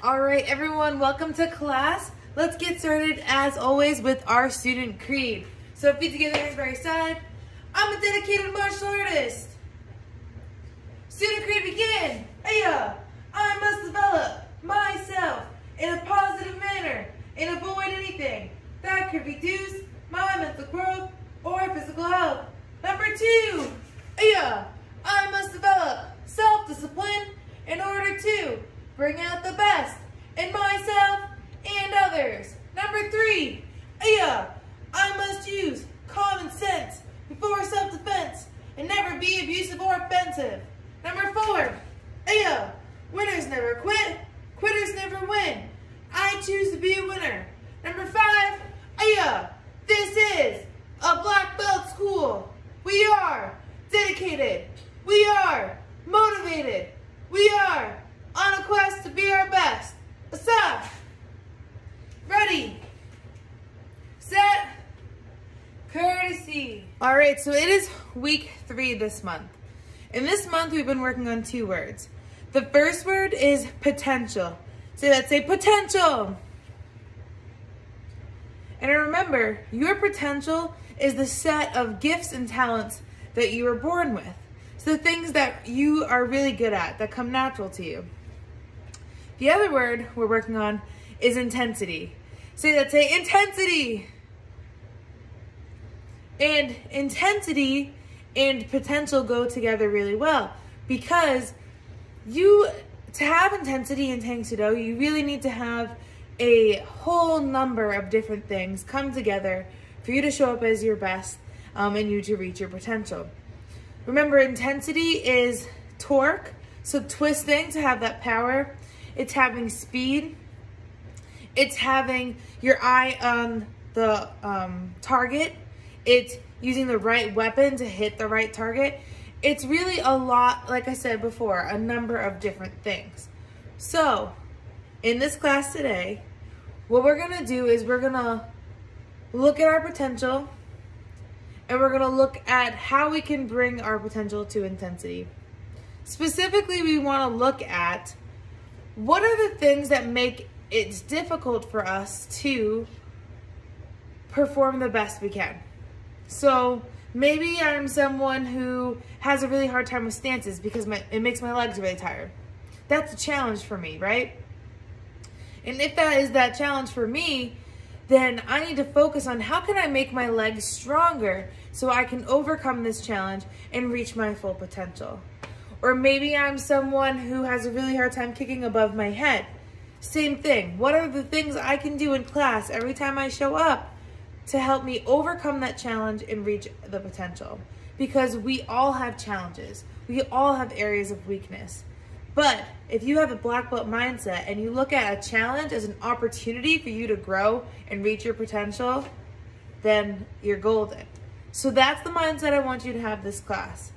All right, everyone, welcome to class. Let's get started, as always, with our student creed. So feet together, hands by your side. I'm a dedicated martial artist. Student creed begin. Aya, I must develop myself in a positive manner and avoid anything that could reduce my mental growth or physical health. Number 2, Aya, I must develop self-discipline in order to bring out the best in myself and others. Number 3, Aya, I must use common sense before self-defense and never be abusive or offensive. Number 4, Aya, winners never quit, quitters never win. I choose to be a winner. Number 5, Aya, this is a black belt school. We are dedicated. We are motivated. We are on a quest to be our best. Aside. Ready. Set. Courtesy. All right, so it is week 3 this month. And this month we've been working on 2 words. The first word is potential. So let's say potential. And remember, your potential is the set of gifts and talents that you were born with. So things that you are really good at, that come natural to you. The other word we're working on is intensity. So let's say intensity. And intensity and potential go together really well, because to have intensity in Tang Soo Do, you really need to have a whole number of different things come together for you to show up as your best and you to reach your potential. Remember, intensity is torque, so twisting to have that power. It's having speed. It's having your eye on the target. It's using the right weapon to hit the right target. It's really a lot, like I said before, a number of different things. So, in this class today, what we're gonna do is we're gonna look at our potential, and we're gonna look at how we can bring our potential to intensity. Specifically, we wanna look at what are the things that make it difficult for us to perform the best we can. So maybe I'm someone who has a really hard time with stances because it makes my legs really tired. That's a challenge for me, right? And if that is that challenge for me, then I need to focus on how can I make my legs stronger so I can overcome this challenge and reach my full potential. Or maybe I'm someone who has a really hard time kicking above my head. Same thing. What are the things I can do in class every time I show up to help me overcome that challenge and reach the potential? Because we all have challenges. We all have areas of weakness. But if you have a black belt mindset and you look at a challenge as an opportunity for you to grow and reach your potential, then you're golden. So that's the mindset I want you to have this class.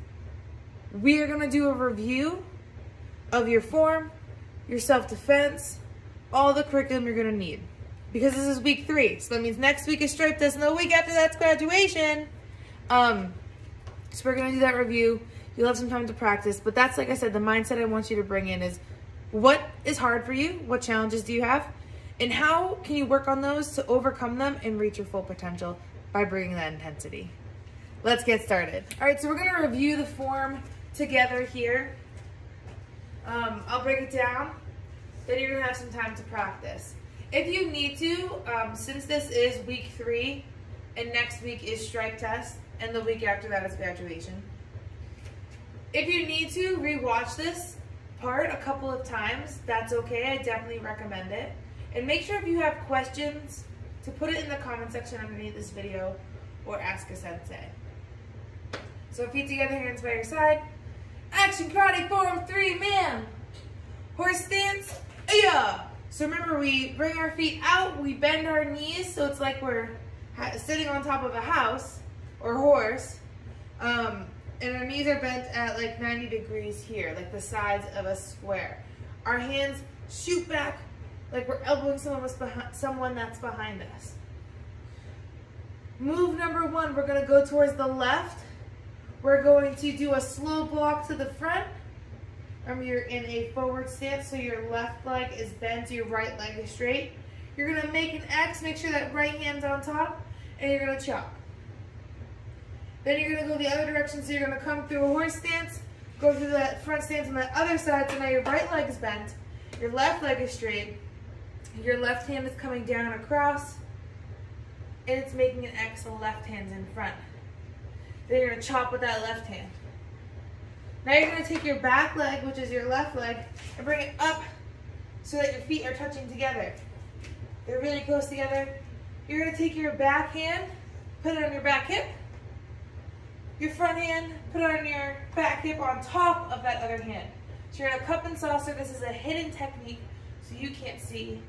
We are gonna do a review of your form, your self-defense, all the curriculum you're gonna need. Because this is week 3, so that means next week is stripe test, and the week after that's graduation. So we're gonna do that review. You'll have some time to practice, but that's, like I said, the mindset I want you to bring in is what is hard for you, what challenges do you have, and how can you work on those to overcome them and reach your full potential by bringing that intensity. Let's get started. All right, so we're gonna review the form together here. I'll break it down, then you're gonna have some time to practice. If you need to, since this is week 3 and next week is strike test and the week after that is graduation, if you need to rewatch this part a couple of times, that's okay. I definitely recommend it. And make sure if you have questions to put it in the comment section underneath this video or ask a sensei. So feet together, hands by your side. Action karate form 3, man. Horse stance, yeah. So remember, we bring our feet out, we bend our knees, so it's like we're sitting on top of a house or horse. And our knees are bent at like 90 degrees here, like the sides of a square. Our hands shoot back like we're elbowing someone that's behind us. Move number 1, we're gonna go towards the left. We're going to do a slow block to the front, Remember, you're in a forward stance, so your left leg is bent, your right leg is straight. You're gonna make an X, make sure that right hand's on top, and you're gonna chop. Then you're gonna go the other direction, so you're gonna come through a horse stance, go through that front stance on the other side, so now your right leg is bent, your left leg is straight, your left hand is coming down across, and it's making an X, the left hand's in front. Then you're gonna chop with that left hand. Now you're gonna take your back leg, which is your left leg, and bring it up so that your feet are touching together. They're really close together. You're gonna take your back hand, put it on your back hip. Your front hand, put it on your back hip on top of that other hand. So you're in a cup and saucer. This is a hidden technique, so you can't see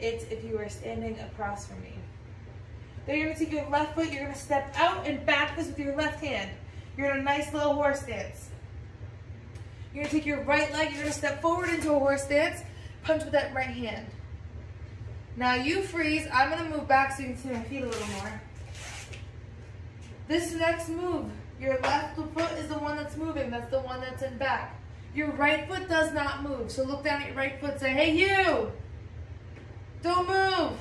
it if you were standing across from me. Then you're gonna take your left foot, you're gonna step out and back this with your left hand. You're in a nice little horse stance. You're gonna take your right leg, you're gonna step forward into a horse stance, punch with that right hand. Now you freeze, I'm gonna move back so you can see my feet a little more. This next move, your left foot is the one that's moving, that's the one that's in back. Your right foot does not move, so look down at your right foot and say, hey you, don't move.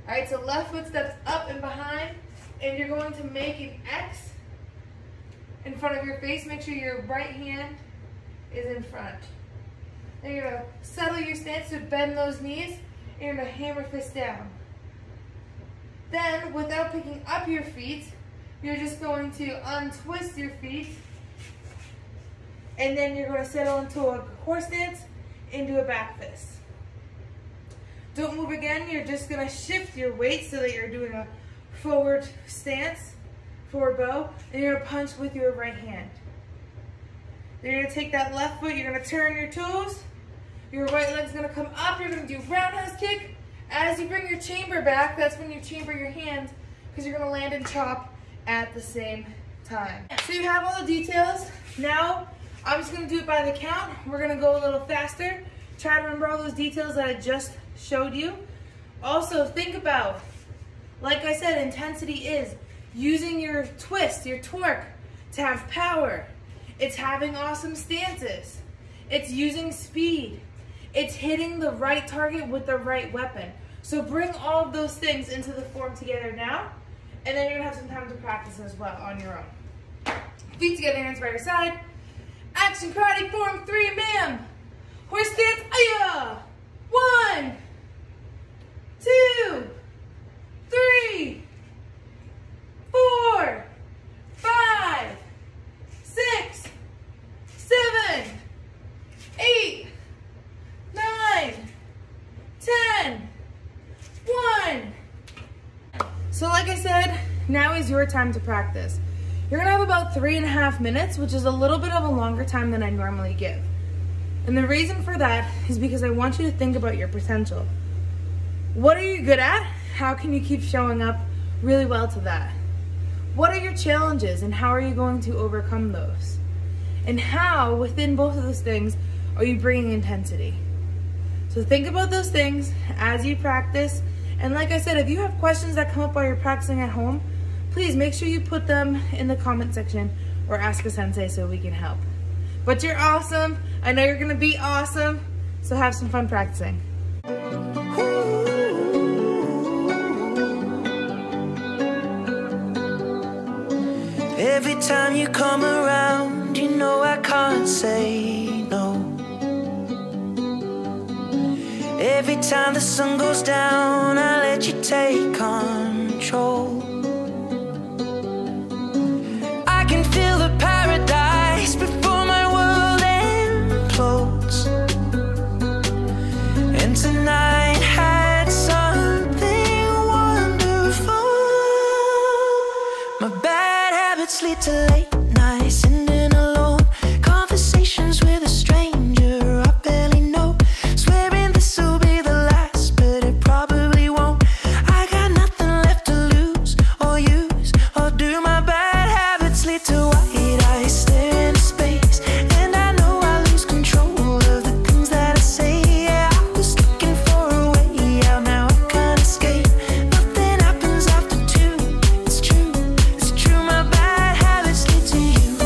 All right, so left foot steps up and behind, and you're going to make an X in front of your face. Make sure your right hand is in front. Then you're gonna settle your stance to bend those knees, and you're gonna hammer fist down. Then, without picking up your feet, you're just going to untwist your feet, and then you're going to settle into a horse stance, into a back fist. Don't move again, you're just going to shift your weight so that you're doing a forward stance, forward bow, and you're going to punch with your right hand. Then you're going to take that left foot, you're going to turn your toes, your right leg's going to come up, you're going to do roundhouse kick. As you bring your chamber back, that's when you chamber your hands, because you're going to land and chop at the same time. So you have all the details. Now, I'm just going to do it by the count. We're going to go a little faster. Try to remember all those details that I just showed you. Also, think about, like I said, intensity is using your twist, your torque, to have power. It's having awesome stances. It's using speed. It's hitting the right target with the right weapon. So bring all of those things into the form together now, and then you're gonna have some time to practice as well on your own. Feet together, hands by your side. Action karate form 3, ma'am. Horse stance, ayah. 1, 2, 3, 4, 5, 6, 7, 8, 9, 10, 1. So like I said, now is your time to practice. You're gonna have about 3.5 minutes, which is a little bit of a longer time than I normally give. And the reason for that is because I want you to think about your potential. What are you good at? How can you keep showing up really well to that? What are your challenges and how are you going to overcome those? And how, within both of those things, are you bringing intensity? So think about those things as you practice. And like I said, if you have questions that come up while you're practicing at home, please make sure you put them in the comment section or ask a sensei so we can help. But you're awesome. I know you're gonna be awesome. So have some fun practicing. Every time you come around, you know I can't say no. Every time the sun goes down, I let you take control. I can feel the paradise before my world implodes. And tonight had something wonderful. My bad habits lead to late nights, sitting alone, conversations with a stranger I barely know, swearing this will be the last, but it probably won't. I got nothing left to lose or use or do. My bad habits lead to white eyes stare into space, and I know I lose control of the things that I say. Yeah, I was looking for a way out, now I can't escape. Nothing happens after 2. It's true, my bad habits lead to you.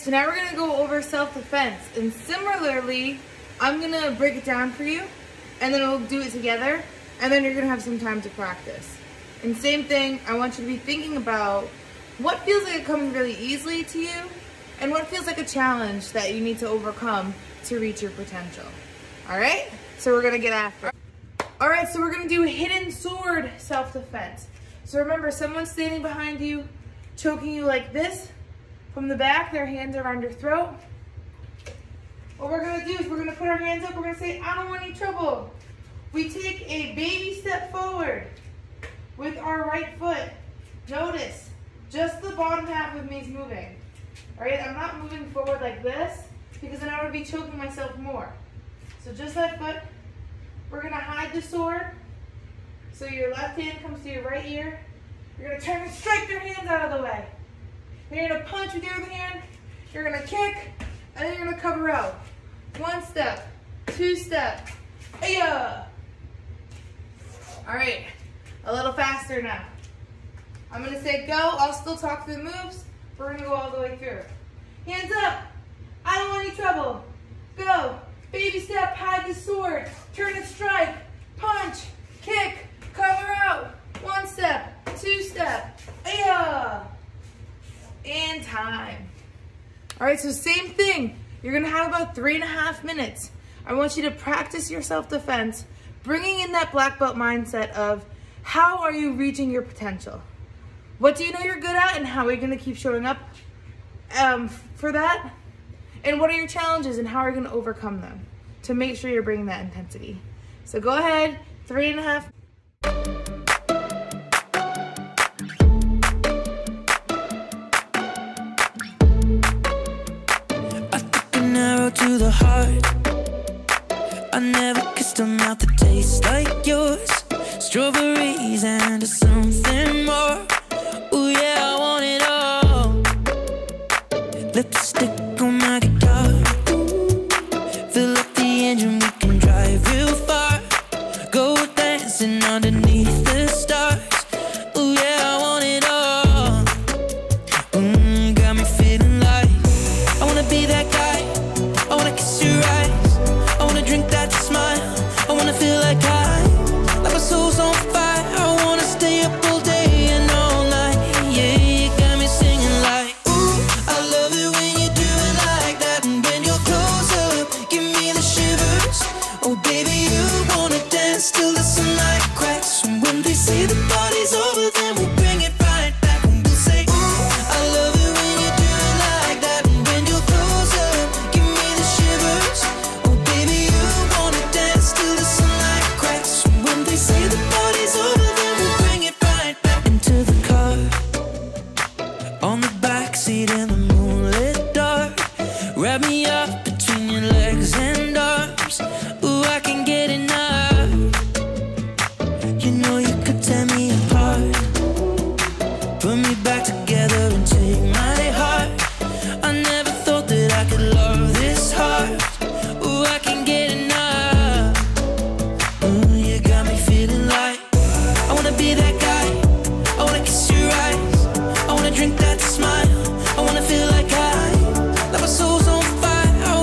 so now we're gonna go over self-defense. And similarly, I'm gonna break it down for you, and then we'll do it together, and then you're gonna have some time to practice. And same thing, I want you to be thinking about what feels like it comes really easily to you, and what feels like a challenge that you need to overcome to reach your potential. All right? So we're gonna get after it. All right, so we're gonna do hidden sword self-defense. So remember, someone's standing behind you, choking you like this from the back, their hands around your throat. What we're gonna do is we're gonna put our hands up, we're gonna say, I don't want any trouble. We take a baby step forward with our right foot. Notice, just the bottom half of me is moving. All right, I'm not moving forward like this because then I would be choking myself more. So just that foot. We're gonna hide the sword. So your left hand comes to your right ear. You're gonna turn and strike your hands out of the way. Then you're gonna punch with your other hand. You're gonna kick, and then you're gonna cover out. 1 step, 2 step, hey-ya! All right, a little faster now. I'm gonna say go, I'll still talk through the moves. We're gonna go all the way through. Hands up, I don't want any trouble. Go, baby step, hide the sword, turn and strike, punch, kick, cover out. 1 step, 2 step, yeah. And time. All right, so same thing. You're gonna have about 3.5 minutes. I want you to practice your self-defense, bringing in that black belt mindset of how are you reaching your potential? What do you know you're good at, and how are you gonna keep showing up for that? And what are your challenges, and how are you gonna overcome them to make sure you're bringing that intensity? So go ahead, 3.5. To the heart, I never kissed a mouth that tastes like yours. Strawberries and something more. Ooh yeah, I want it all. Lipstick on my guitar. Fill up the engine, we can drive real far. Go dancing underneath the stars. Ooh yeah, I want it all. Got me feeling like I wanna be that guy. I wanna kiss your eyes, I wanna drink that smile, I wanna feel like my soul's on fire, I wanna stay up all day and all night, yeah, you got me singing like, ooh, I love it when you do it like that, and when you're close up, give me the shivers, oh baby, you wanna dance till the sunlight cracks, and when they say the party's over, then we'll bring it right back, and we'll say, ooh, I love it when you do it like that, and when you're close up, give me the shivers, oh baby, you wanna dance till the sunlight cracks, and when they say the party's over, then we'll bring it right back into the car, on the backseat in the moonlit dark, wrap me up between your legs and arms, ooh, I can get enough, you know you could tear me apart, put me back together and take my heart, I never thought that I could love this hard, ooh, I can get enough, ooh, you got me feeling like I wanna be that guy, I wanna kiss your eyes, I wanna drink that smile, I wanna feel like my soul's on fire, I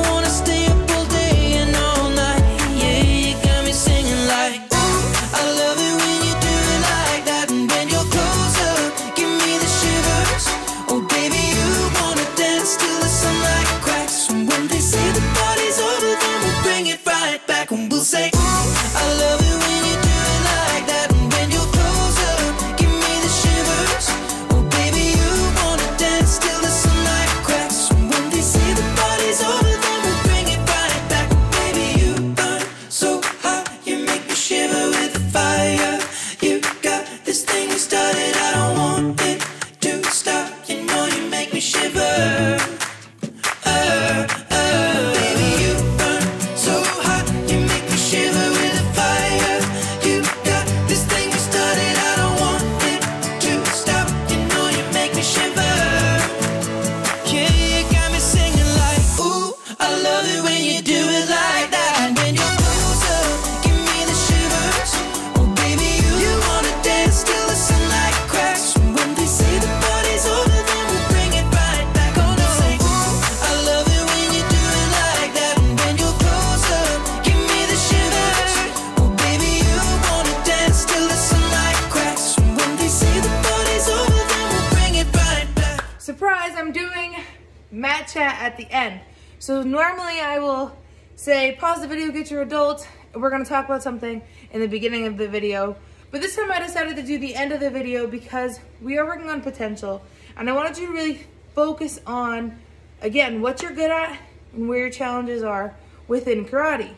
that at the end. So normally I will say, pause the video, get your adult, and we're gonna talk about something in the beginning of the video. But this time I decided to do the end of the video because we are working on potential. And I wanted you to really focus on, again, what you're good at and where your challenges are within karate.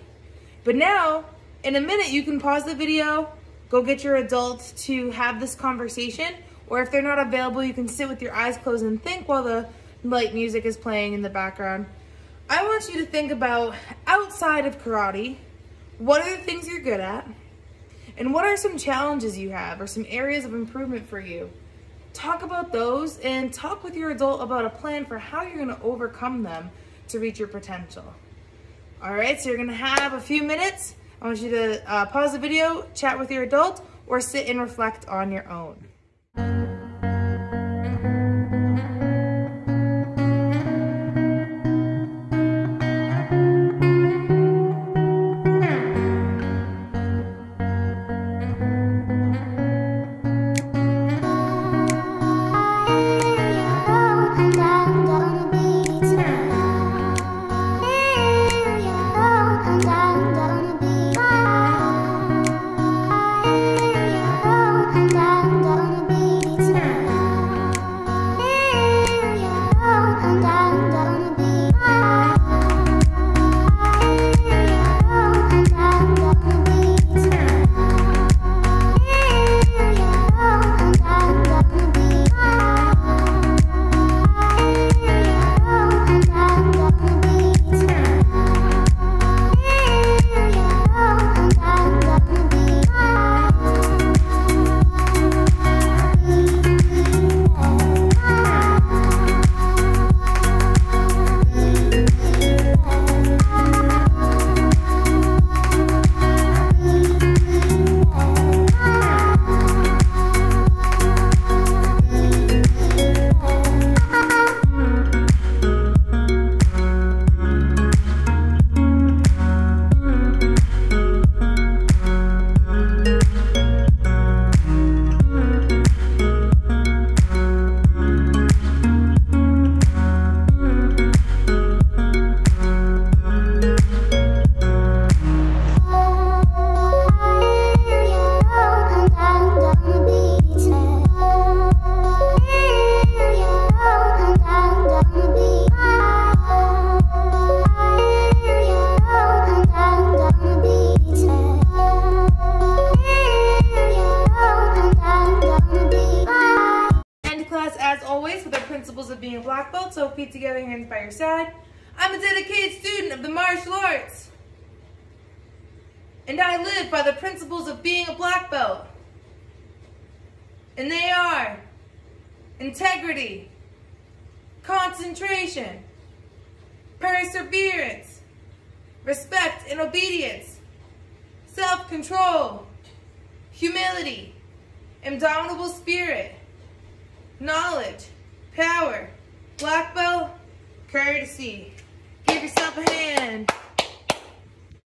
But now, in a minute, you can pause the video, go get your adult to have this conversation, or if they're not available, you can sit with your eyes closed and think while the light music is playing in the background. I want you to think about, outside of karate, what are the things you're good at, and what are some challenges you have or some areas of improvement for you. Talk about those and talk with your adult about a plan for how you're gonna overcome them to reach your potential. All right, so you're gonna have a few minutes. I want you to pause the video, chat with your adult, or sit and reflect on your own. As always, with our principles of being a black belt, so feet together, hands by your side. I'm a dedicated student of the martial arts, and I live by the principles of being a black belt. And they are integrity, concentration, perseverance, respect and obedience, self-control, humility, indomitable spirit, knowledge, power, black belt, courtesy. Give yourself a hand.